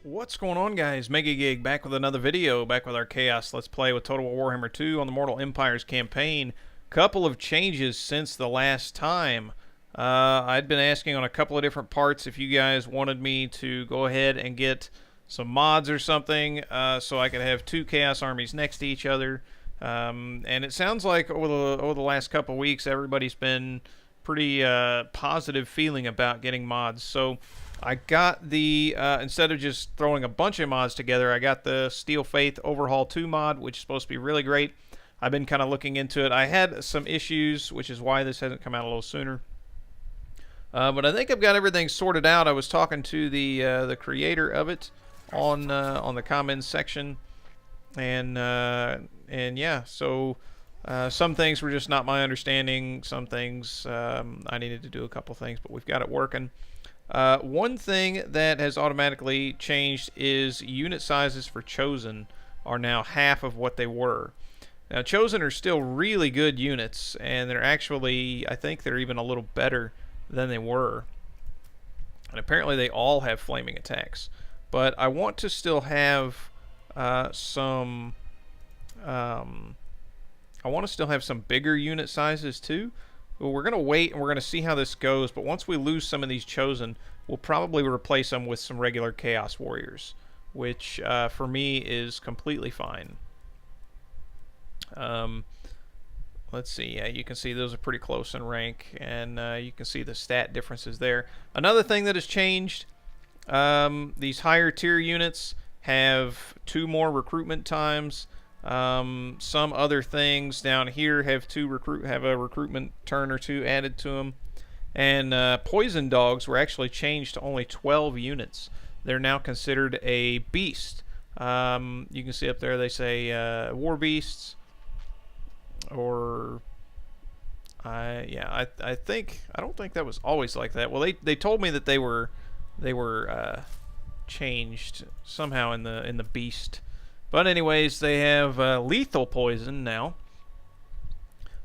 What's going on, guys? MegaGig back with another video, back with our Chaos Let's Play with Total War Warhammer 2 on the Mortal Empires campaign. Couple of changes since the last time. I'd been asking on a couple of different parts if you guys wanted me to go ahead and get some mods or something so I could have two Chaos armies next to each other. And it sounds like over the last couple of weeks everybody's been pretty positive feeling about getting mods. So I got the, instead of just throwing a bunch of mods together, I got the Steel Faith Overhaul 2 mod, which is supposed to be really great. I've been kind of looking into it. I had some issues, which is why this hasn't come out a little sooner. But I think I've got everything sorted out. I was talking to the creator of it on the comments section, and yeah, so some things were just not my understanding. Some things I needed to do a couple things, but we've got it working. One thing that has automatically changed is unit sizes for Chosen are now half of what they were. Now, Chosen are still really good units, and they're actually, I think they're even a little better than they were. And apparently they all have flaming attacks. But I want to still have some bigger unit sizes too. Well, we're going to wait and we're going to see how this goes, but once we lose some of these Chosen, we'll probably replace them with some regular Chaos Warriors, which for me is completely fine. Let's see, yeah, you can see those are pretty close in rank, and you can see the stat differences there. Another thing that has changed, these higher tier units have 2 more recruitment times. Some other things down here have a recruitment turn or 2 added to them, and poison dogs were actually changed to only 12 units. They're now considered a beast. You can see up there they say war beasts, or I don't think that was always like that. Well, they told me that they were changed somehow in the beast. But anyways, they have lethal poison now.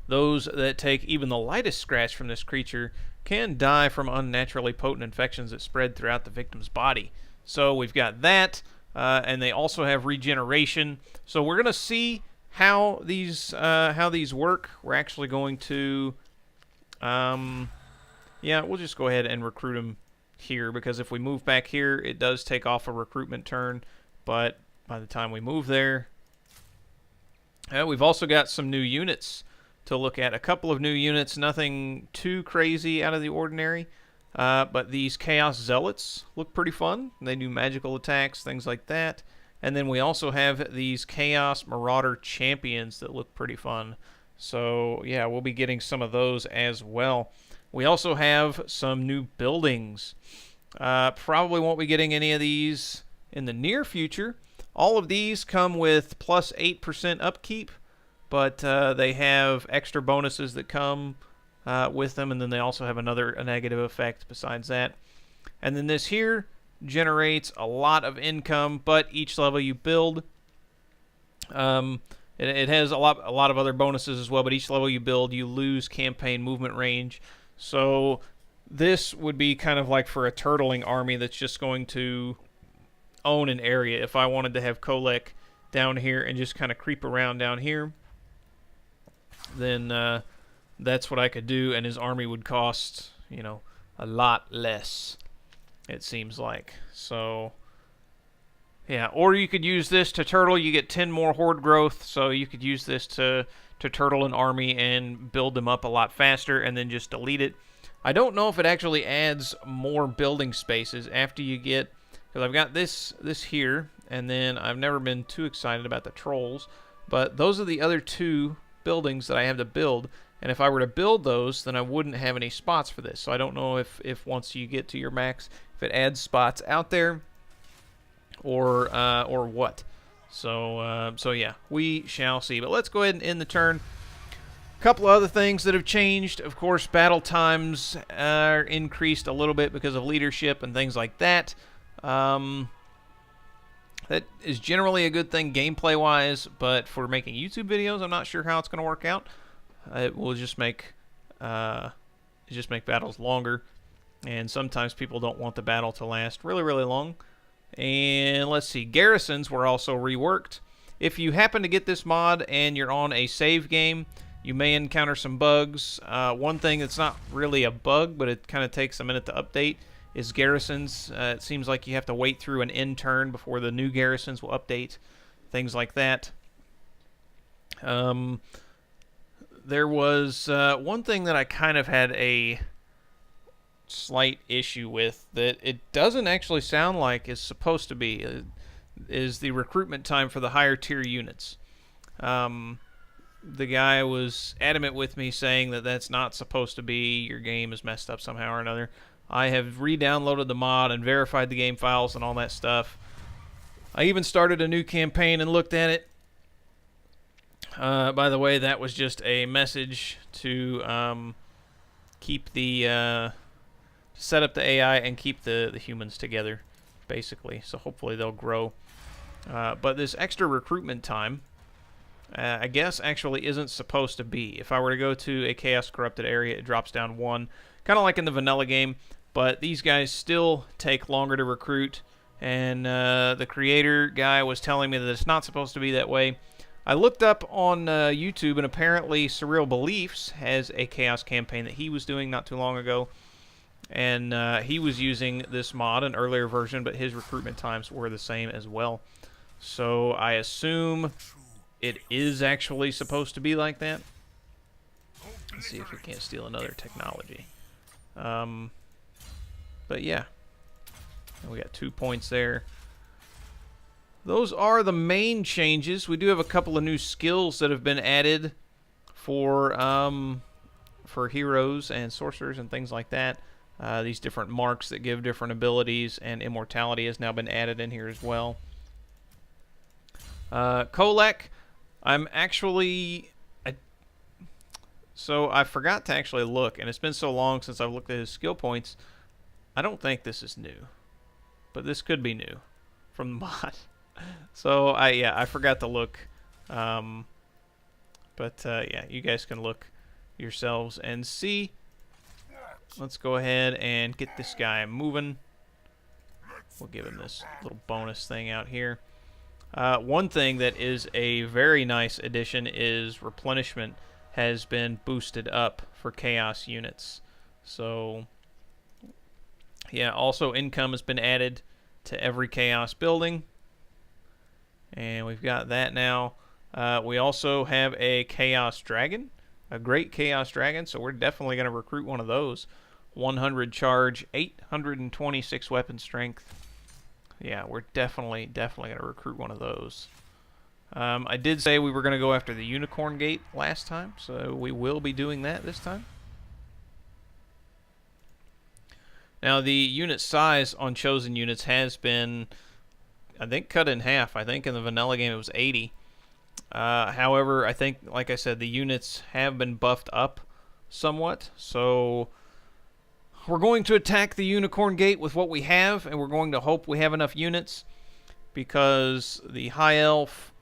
Those that take even the lightest scratch from this creature can die from unnaturally potent infections that spread throughout the victim's body. So we've got that, and they also have regeneration. So we're gonna see how these work. We're actually going to, yeah, we'll just go ahead and recruit them here, because if we move back here, it does take off a recruitment turn, but by the time we move there, we've also got some new units to look at. A couple of new units, nothing too crazy out of the ordinary, but these Chaos Zealots look pretty fun. They do magical attacks, things like that. And then we also have these Chaos Marauder Champions that look pretty fun. So yeah, we'll be getting some of those as well. We also have some new buildings. Probably won't be getting any of these in the near future. All of these come with plus 8% upkeep, but they have extra bonuses that come with them, and then they also have a negative effect besides that. And then this here generates a lot of income, but each level you build, it has a lot of other bonuses as well, but each level you build, you lose campaign movement range. So this would be kind of like for a turtling army that's just going to own an area. If I wanted to have Kholek down here and just kind of creep around down here, then that's what I could do, and his army would cost, you know, a lot less, it seems like. So yeah, or you could use this to turtle. You get 10 more horde growth, so you could use this to turtle an army and build them up a lot faster, and then just delete it. I don't know if it actually adds more building spaces after you get, because I've got this here, and then I've never been too excited about the trolls, but those are the other 2 buildings that I have to build, and if I were to build those, then I wouldn't have any spots for this. So I don't know if once you get to your max, if it adds spots out there, or what. So yeah, we shall see. But let's go ahead and end the turn. A couple of other things that have changed. Of course, battle times are increased a little bit because of leadership and things like that. That is generally a good thing gameplay-wise, but for making YouTube videos, I'm not sure how it's going to work out. It will just make battles longer. And sometimes people don't want the battle to last really, really long. And let's see, garrisons were also reworked. If you happen to get this mod and you're on a save game, you may encounter some bugs. One thing that's not really a bug, but it kind of takes a minute to update, is garrisons. It seems like you have to wait through an end turn before the new garrisons will update. Things like that. There was one thing that I kind of had a slight issue with that it doesn't actually sound like is supposed to be, is the recruitment time for the higher tier units. The guy was adamant with me saying that that's not supposed to be, your game is messed up somehow or another. I have re-downloaded the mod and verified the game files and all that stuff. I even started a new campaign and looked at it. By the way, that was just a message to keep the set up the AI and keep the humans together, basically. So hopefully they'll grow. But this extra recruitment time, I guess, actually isn't supposed to be. If I were to go to a Chaos Corrupted area, it drops down 1, kind of like in the vanilla game. But these guys still take longer to recruit, and the creator guy was telling me that it's not supposed to be that way. I looked up on YouTube, and apparently Surreal Beliefs has a Chaos campaign that he was doing not too long ago. And he was using this mod, an earlier version, but his recruitment times were the same as well. So I assume it is actually supposed to be like that. Let's see if we can't steal another technology. But yeah, we got 2 points there. Those are the main changes. We do have a couple of new skills that have been added for heroes and sorcerers and things like that. These different marks that give different abilities, and immortality has now been added in here as well. Kholek, I'm actually... So I forgot to actually look, and it's been so long since I've looked at his skill points. I don't think this is new, but this could be new from the mod. So I forgot to look. Yeah, you guys can look yourselves and see. Let's go ahead and get this guy moving. We'll give him this little bonus thing out here. One thing that is a very nice addition is replenishment has been boosted up for Chaos units. So, yeah, also income has been added to every Chaos building. And we've got that now. We also have a Chaos Dragon. A great Chaos Dragon, so we're definitely going to recruit one of those. 100 charge, 826 weapon strength. Yeah, we're definitely going to recruit one of those. I did say we were going to go after the Unicorn Gate last time, so we will be doing that this time. Now, the unit size on chosen units has been, I think, cut in half. I think in the vanilla game it was 80. However, I think, like I said, the units have been buffed up somewhat. So we're going to attack the Unicorn Gate with what we have, and we're going to hope we have enough units, because the High Elf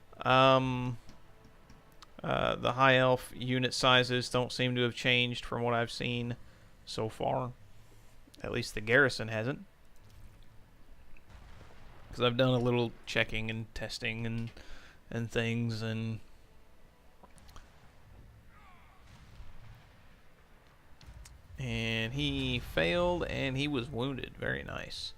unit sizes don't seem to have changed from what I've seen so far. At least the garrison hasn't. Because I've done a little checking and testing and things, and he failed, and he was wounded. Very nice.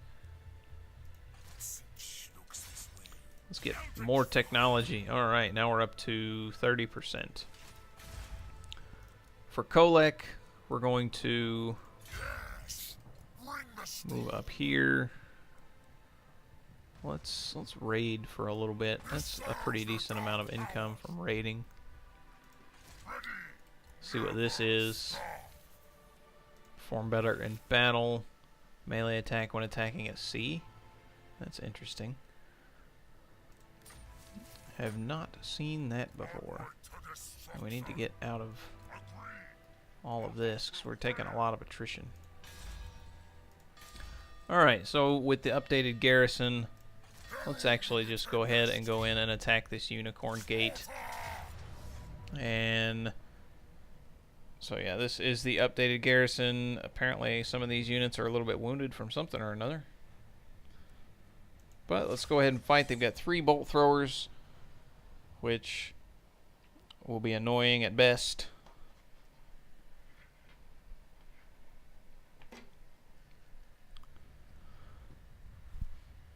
Let's get more technology. Alright, now we're up to 30%. For Kholek, we're going to move up here. Let's raid for a little bit. That's a pretty decent amount of income from raiding. See what this is. Perform better in battle. Melee attack when attacking at sea. That's interesting. Have not seen that before. We need to get out of all of this because we're taking a lot of attrition. Alright, so with the updated garrison, let's actually just go ahead and go in and attack this Unicorn Gate. And So yeah, this is the updated garrison. Apparently some of these units are a little bit wounded from something or another. But let's go ahead and fight. They've got 3 bolt throwers, which will be annoying at best.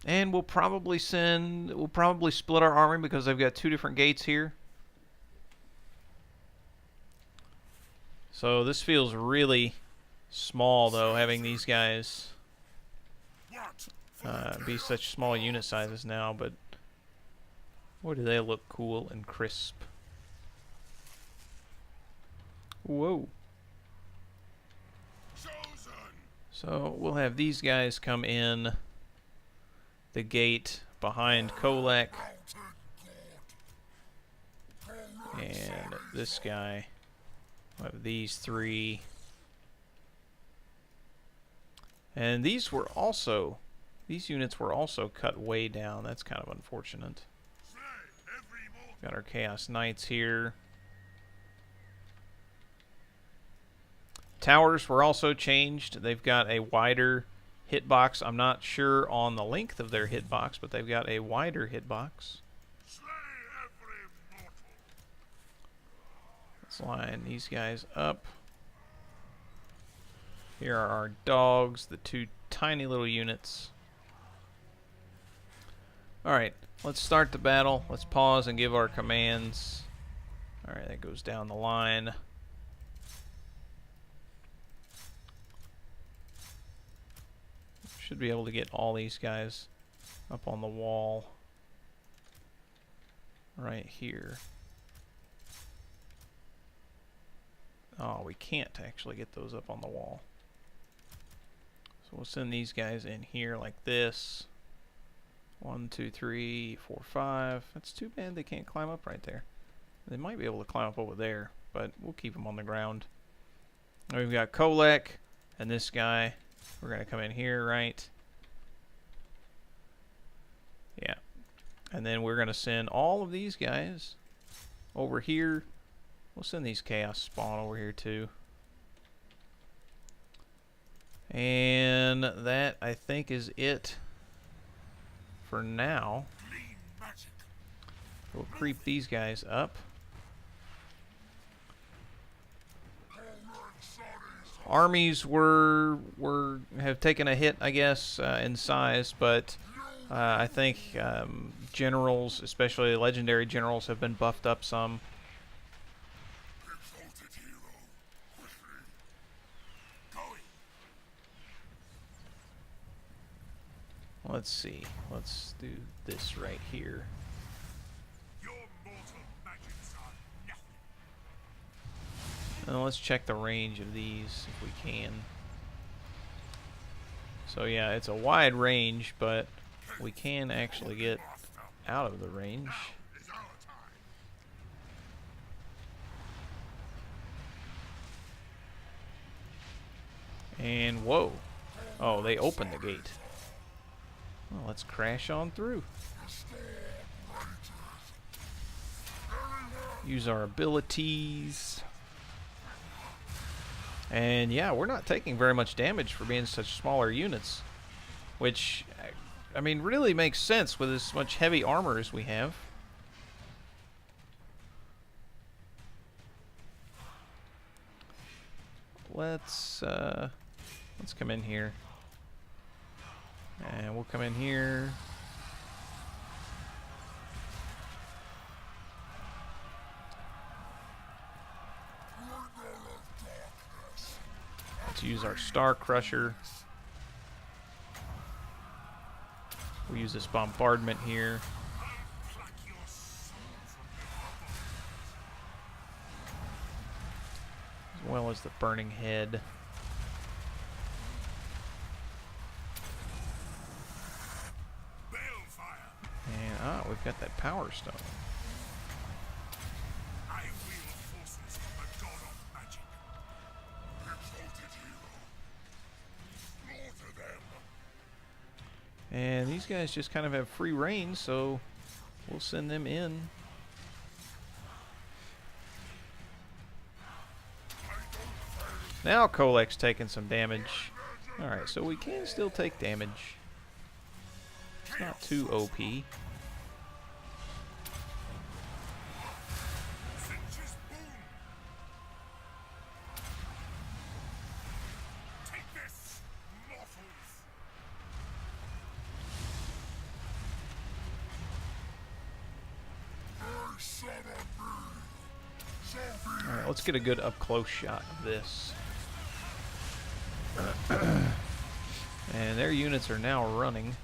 And we'll probably split our army because they've got 2 different gates here. So this feels really small, though, having these guys be such small unit sizes now, but boy, do they look cool and crisp. Whoa. So we'll have these guys come in the gate behind Kholek, and this guy. We'll have these 3. And these units were also cut way down. That's kind of unfortunate. Got our Chaos Knights here. Towers were also changed. They've got a wider hitbox. I'm not sure on the length of their hitbox, but they've got a wider hitbox. Let's line these guys up. Here are our dogs, the 2 tiny little units. Alright, let's start the battle. Let's pause and give our commands. Alright, that goes down the line. Should be able to get all these guys up on the wall right here. Oh, we can't actually get those up on the wall. So we'll send these guys in here like this. 1, 2, 3, 4, 5. That's too bad they can't climb up right there. They might be able to climb up over there, but we'll keep them on the ground. And we've got Kholek and this guy. We're going to come in here, right? Yeah. And then we're going to send all of these guys over here. We'll send these Chaos Spawn over here too. And that, I think, is it for now. We'll creep these guys up. Armies have taken a hit, I guess, in size, but I think generals, especially legendary generals, have been buffed up some. Let's see. Let's do this right here. And let's check the range of these if we can. So yeah, it's a wide range, but we can actually get out of the range. And whoa. Oh, they opened the gate. Well, let's crash on through. Use our abilities. And yeah, we're not taking very much damage for being such smaller units, which, I mean, really makes sense with as much heavy armor as we have. Let's come in here. And we'll come in here. Let's use our Star Crusher. We'll use this bombardment here. As well as the Burning Head. And we've got that Power Stone. And these guys just kind of have free reign, so we'll send them in. Now Kholek's taking some damage. Alright, so we can still take damage. It's not too OP. Alright, let's get a good up-close shot of this. And their units are now running.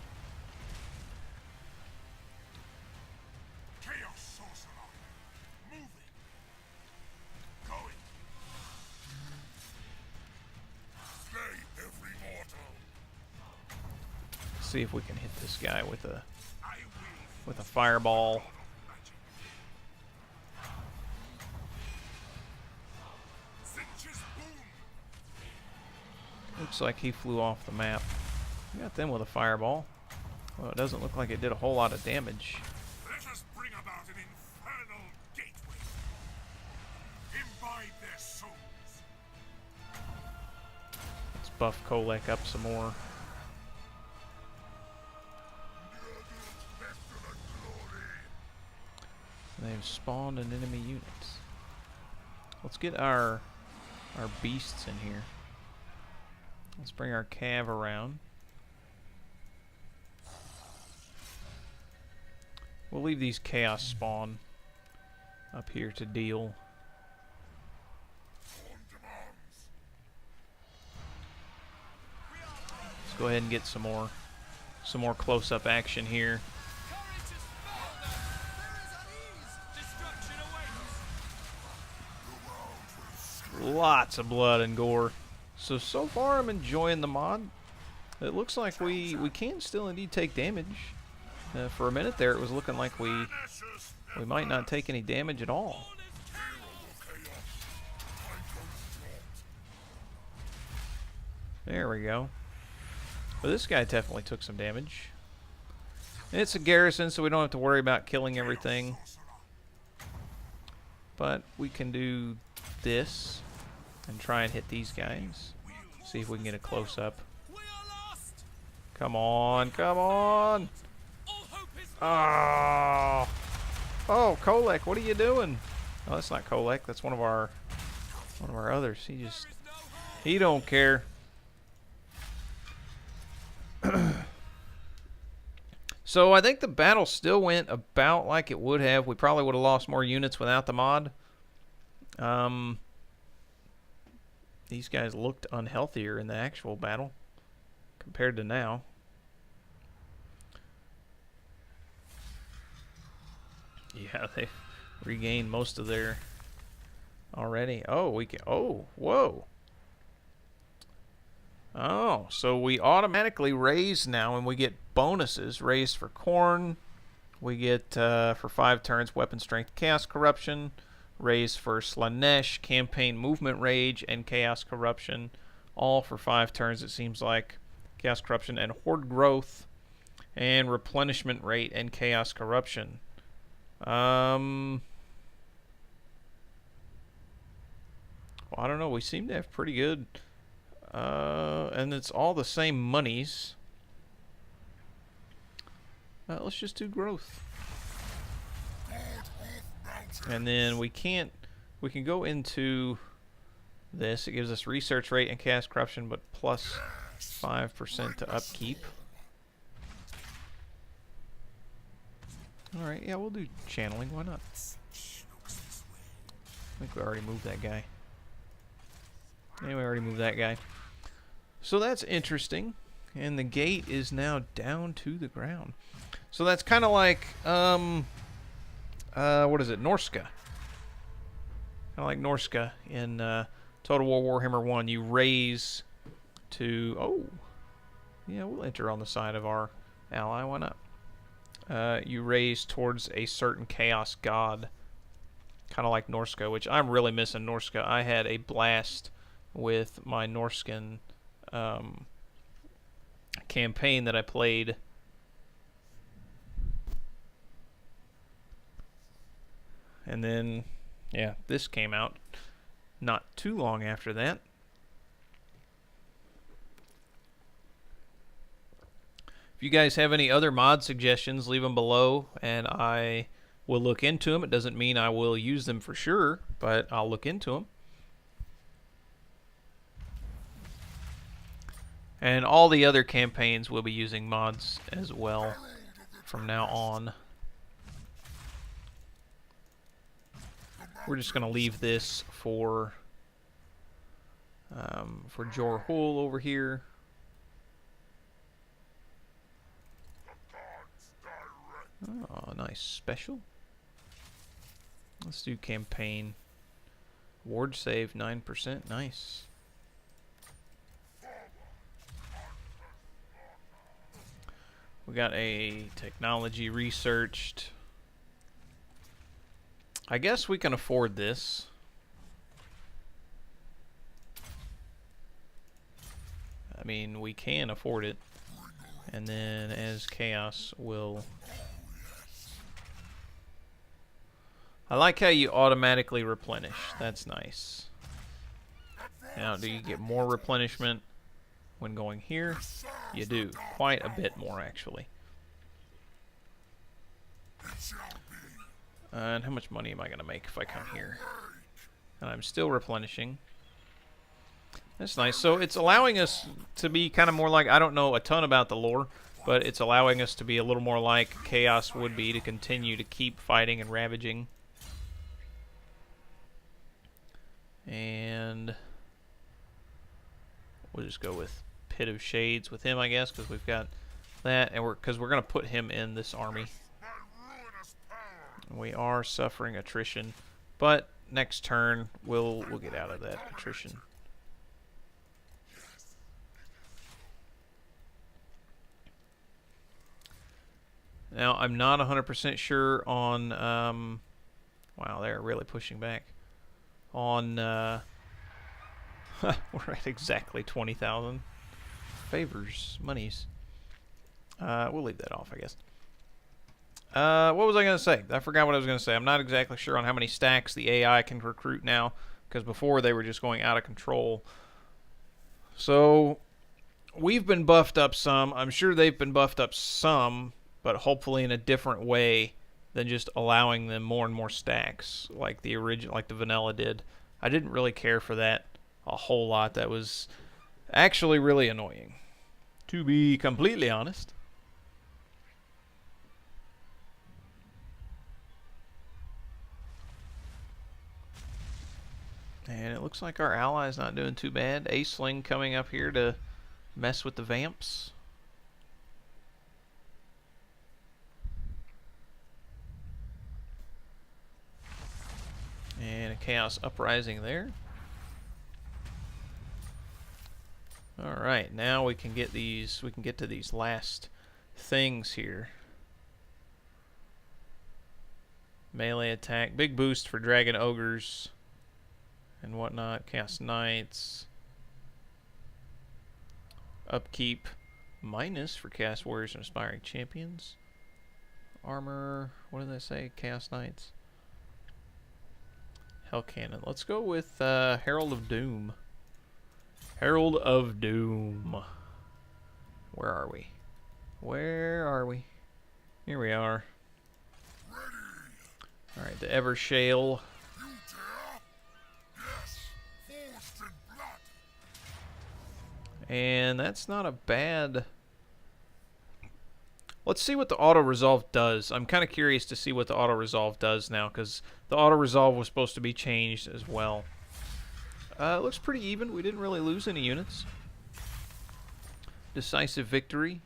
See if we can hit this guy with a fireball. Looks like he flew off the map. We got them with a fireball. Well, it doesn't look like it did a whole lot of damage. Let us bring about an infernal gateway. Imbibe their souls. Let's buff Kholek up some more. They've spawned an enemy unit. Let's get our beasts in here. Let's bring our cav around. We'll leave these chaos spawn up here to deal. Let's go ahead and get some more close-up action here. Lots of blood and gore. So far I'm enjoying the mod. It looks like we can still indeed take damage. For a minute there it was looking like we might not take any damage at all. There we go. But this guy definitely took some damage. And it's a garrison, so we don't have to worry about killing everything. But we can do this and try and hit these guys. See if we can get a close-up. Come on, come on! Oh! Oh, Kholek, what are you doing? Oh, that's not Kholek. That's one of our others. He don't care. So I think the battle still went about like it would have. We probably would have lost more units without the mod. These guys looked unhealthier in the actual battle compared to now. Yeah, they regained most of their already. Oh, we can. Oh, whoa. Oh, so we automatically raise now, and we get bonuses. Raised for corn. We get for 5 turns weapon strength, chaos corruption. Raised for Slanesh, campaign movement rage, and chaos corruption. All for 5 turns, it seems like. Chaos corruption and horde growth, and replenishment rate and chaos corruption. Well, I don't know. We seem to have pretty good. And it's all the same monies. Let's just do growth. And then we can go into this. It gives us research rate and chaos corruption, but plus 5% to upkeep. Alright, yeah, we'll do channeling. Why not? I think we already moved that guy. Yeah, we already moved that guy. So that's interesting. And the gate is now down to the ground. So that's kind of like, what is it? Norska. Kind of like Norska in Total War Warhammer 1. You raise to... Oh. Yeah, we'll enter on the side of our ally. Why not? You raise towards a certain chaos god. Kind of like Norska, which I'm really missing Norska. I had a blast with my Norskan campaign that I played. And then, yeah, this came out not too long after that. If you guys have any other mod suggestions, leave them below, and I will look into them. It doesn't mean I will use them for sure, but I'll look into them. And all the other campaigns will be using mods as well from now on. We're just going to leave this for Jorhul over here. Oh, nice special. Let's do campaign. Ward save 9%. Nice. We got a technology researched. I guess we can afford this. I mean, we can afford it. And then as chaos will... I like how you automatically replenish. That's nice. Now, do you get more replenishment when going here? You do. Quite a bit more, actually. And how much money am I going to make if I come here? And I'm still replenishing. That's nice. So it's allowing us to be kind of more like, I don't know a ton about the lore, but it's allowing us to be a little more like Chaos would be, to continue to keep fighting and ravaging. And we'll just go with Pit of Shades with him, I guess, because we've got that, and we're going to put him in this army. We are suffering attrition, but next turn we'll get out of that attrition. Now I'm not 100% sure on. Wow, they're really pushing back. On we're at exactly 20,000 favors, monies. We'll leave that off, I guess. What was I going to say? I forgot what I was going to say. I'm not exactly sure on how many stacks the AI can recruit now, because before they were just going out of control. So we've been buffed up some. I'm sure they've been buffed up some, but hopefully in a different way than just allowing them more and more stacks like the original, like the vanilla did. I didn't really care for that a whole lot. That was actually really annoying, to be completely honest. And it looks like our ally's not doing too bad. Aceling coming up here to mess with the vamps. And a Chaos Uprising there. Alright, now we can get these, we can get to these last things here. Melee attack, big boost for Dragon Ogres and whatnot. Chaos Knights. Upkeep minus for Chaos Warriors and Aspiring Champions. Armor, what did I say? Chaos Knights. Hell Cannon. Let's go with Herald of Doom. Herald of Doom. Where are we? Where are we? Here we are. Alright, the Evershale. And that's not a bad... Let's see what the auto-resolve does. I'm kind of curious to see what the auto-resolve does now, because the auto-resolve was supposed to be changed as well. It looks pretty even. We didn't really lose any units. Decisive victory.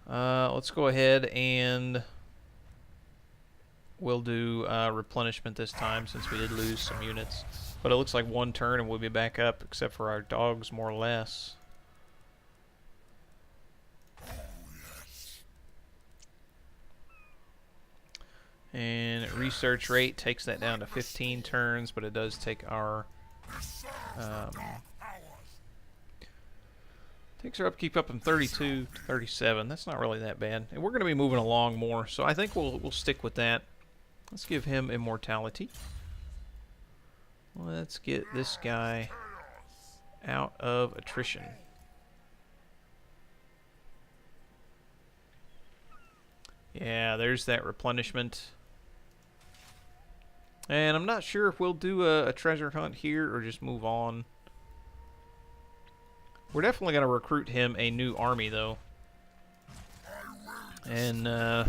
Let's go ahead and we'll do replenishment this time, since we did lose some units. But it looks like one turn and we'll be back up, except for our dogs, more or less. And research rate takes that down to 15 turns, but it does take our takes our upkeep up from 32 to 37. That's not really that bad, and we're going to be moving along more, so I think we'll stick with that. Let's give him immortality. Let's get this guy out of attrition. Yeah, there's that replenishment. And I'm not sure if we'll do a treasure hunt here or just move on. We're definitely going to recruit him a new army, though. And, I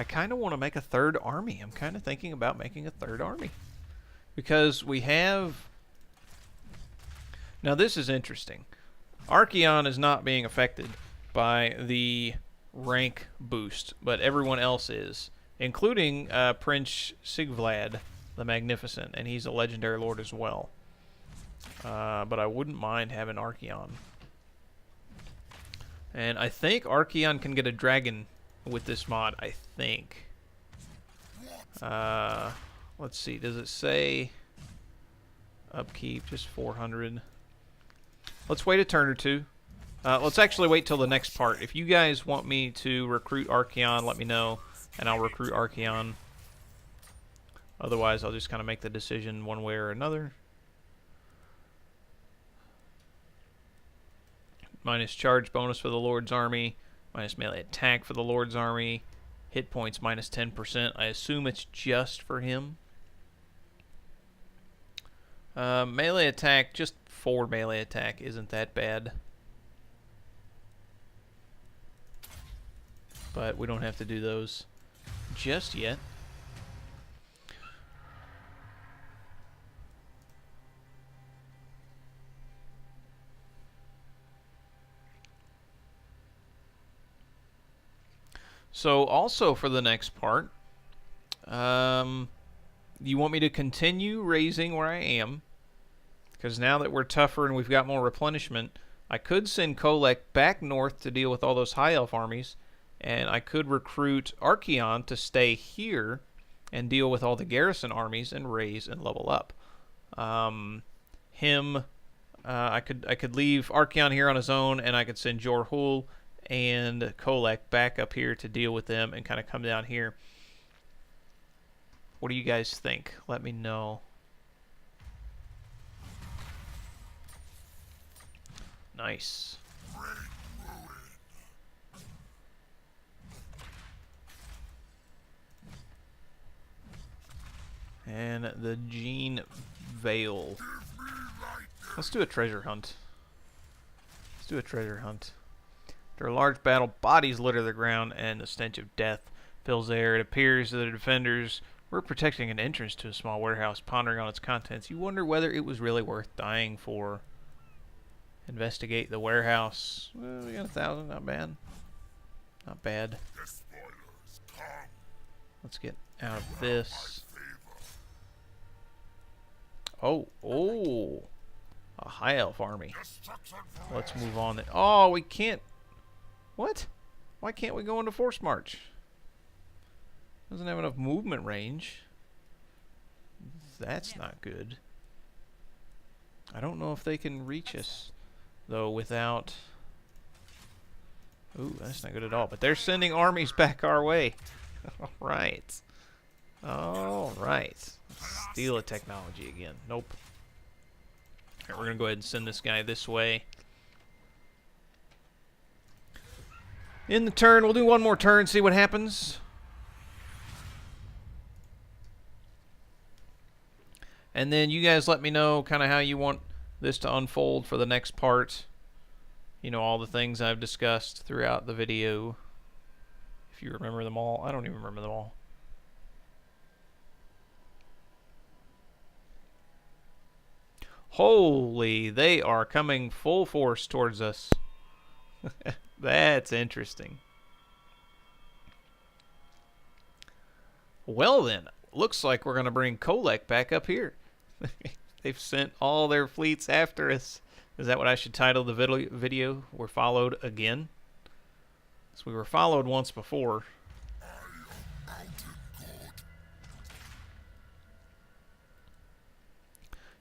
kind of want to make a third army. I'm kind of thinking about making a third army. Because we have... Now, this is interesting. Archeon is not being affected by the rank boost, but everyone else is, including Prince Sigvlad the Magnificent, and he's a legendary lord as well. But I wouldn't mind having Archeon. And I think Archeon can get a dragon with this mod, I think. Let's see, does it say upkeep, just 400? Let's wait a turn or two. Let's actually wait till the next part. If you guys want me to recruit Archeon, let me know, and I'll recruit Archeon. Otherwise, I'll just kind of make the decision one way or another. Minus charge bonus for the Lord's Army. Minus melee attack for the Lord's Army. Hit points minus 10%. I assume it's just for him. Melee attack, just 4 melee attack isn't that bad. But we don't have to do those just yet. So also for the next part, you want me to continue raising where I am? Because now that we're tougher and we've got more replenishment, I could send Kholek back north to deal with all those high elf armies, and I could recruit Archeon to stay here and deal with all the garrison armies and raise and level up. I could leave Archeon here on his own, and I could send Jorhul and Kholek back up here to deal with them and kind of come down here. What do you guys think? Let me know. Nice. And the Gene Veil. Let's do a treasure hunt. Let's do a treasure hunt. After a large battle, bodies litter the ground, and the stench of death fills the air. It appears that the defenders were protecting an entrance to a small warehouse, pondering on its contents. You wonder whether it was really worth dying for. Investigate the warehouse. Well, we got 1,000, not bad. Not bad. Let's get out of this. Oh, a high elf army. Let's move on. Oh, we can't. What? Why can't we go into force march? Doesn't have enough movement range. That's not good. I don't know if they can reach us, though, without... Ooh, that's not good at all. But they're sending armies back our way. All right. All right. Steal a technology again. Nope. All right, we're going to go ahead and send this guy this way. In the turn, we'll do one more turn, see what happens. And then you guys let me know kind of how you want this to unfold for the next part. You know, all the things I've discussed throughout the video. If you remember them all. I don't even remember them all. Holy, they are coming full force towards us. That's interesting. Well then, looks like we're going to bring Kholek back up here. They've sent all their fleets after us. Is that what I should title the video? We're followed again? So we were followed once before.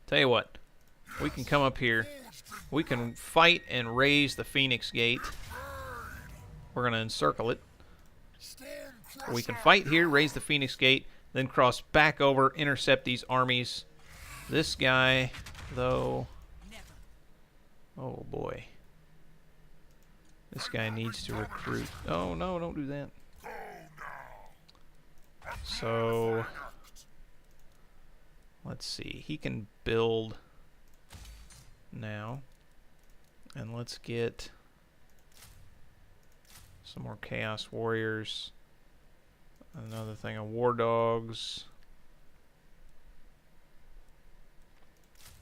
Tell you what, we can come up here. We can fight and raise the Phoenix Gate. We're going to encircle it. We can fight here, raise the Phoenix Gate, then cross back over, intercept these armies. This guy, though, oh boy. This guy needs to recruit. Oh no, don't do that. So, let's see. He can build now. And let's get some more Chaos Warriors. Another thing of War Dogs.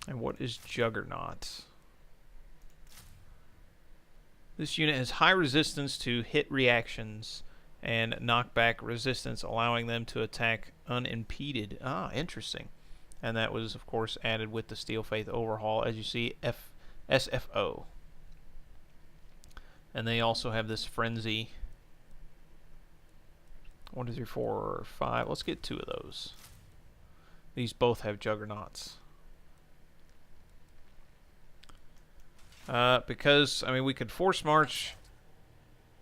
And what is Juggernaut? This unit has high resistance to hit reactions and knockback resistance, allowing them to attack unimpeded. Ah, interesting. And that was, of course, added with the Steel Faith overhaul, as you see, SFO. And they also have this Frenzy. 1, 2, 3, 4, 5. Let's get 2 of those. These both have Juggernauts. Because, I mean, we could force march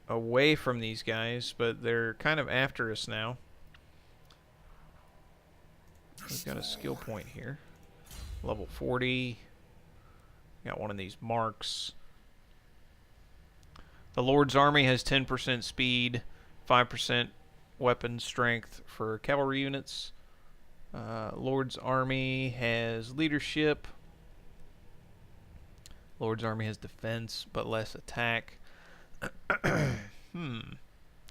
away from these guys, but they're kind of after us now. We've got a skill point here. Level 40. Got one of these marks. The Lord's Army has 10% speed, 5% weapon strength for cavalry units. Lord's Army has leadership. Lord's Army has defense, but less attack.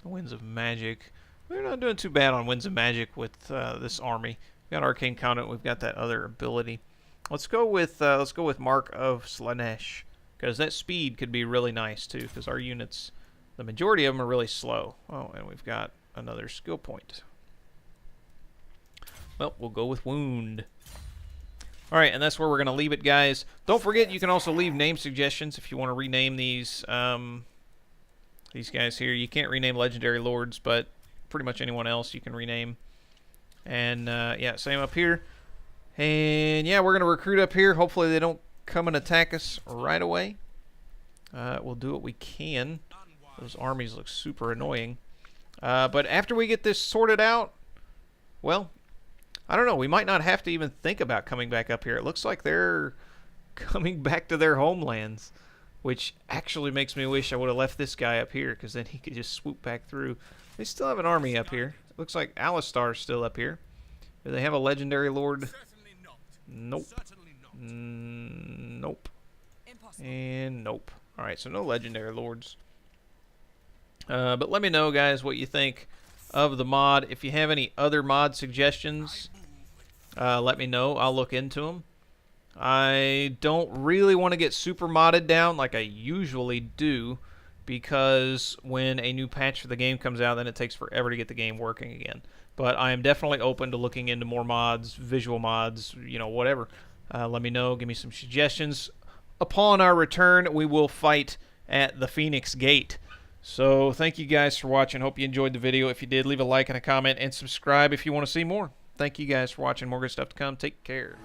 Winds of Magic. We're not doing too bad on Winds of Magic with this army. We've got Arcane Conduit. We've got that other ability. Let's go with Mark of Slanesh, because that speed could be really nice too. Because our units, the majority of them are really slow. Oh, and we've got another skill point. Well, we'll go with Wound. All right, and that's where we're going to leave it, guys. Don't forget, you can also leave name suggestions if you want to rename these guys here. You can't rename Legendary Lords, but pretty much anyone else you can rename. And, yeah, same up here. And, yeah, we're going to recruit up here. Hopefully they don't come and attack us right away. We'll do what we can. Those armies look super annoying. But after we get this sorted out, well, I don't know. We might not have to even think about coming back up here. It looks like they're coming back to their homelands, which actually makes me wish I would have left this guy up here, because then he could just swoop back through. They still have an army up here. It looks like Alistar's still up here. Do they have a legendary lord? Nope. Nope. And nope. Alright, so no legendary lords. But let me know, guys, what you think of the mod. If you have any other mod suggestions, let me know. I'll look into them. I don't really want to get super modded down like I usually do, because when a new patch for the game comes out, then it takes forever to get the game working again. But I am definitely open to looking into more mods, visual mods, you know, whatever. Let me know. Give me some suggestions. Upon our return, we will fight at the Phoenix Gate. So thank you guys for watching. Hope you enjoyed the video. If you did, leave a like and a comment, and subscribe if you want to see more. Thank you guys for watching. More good stuff to come. Take care.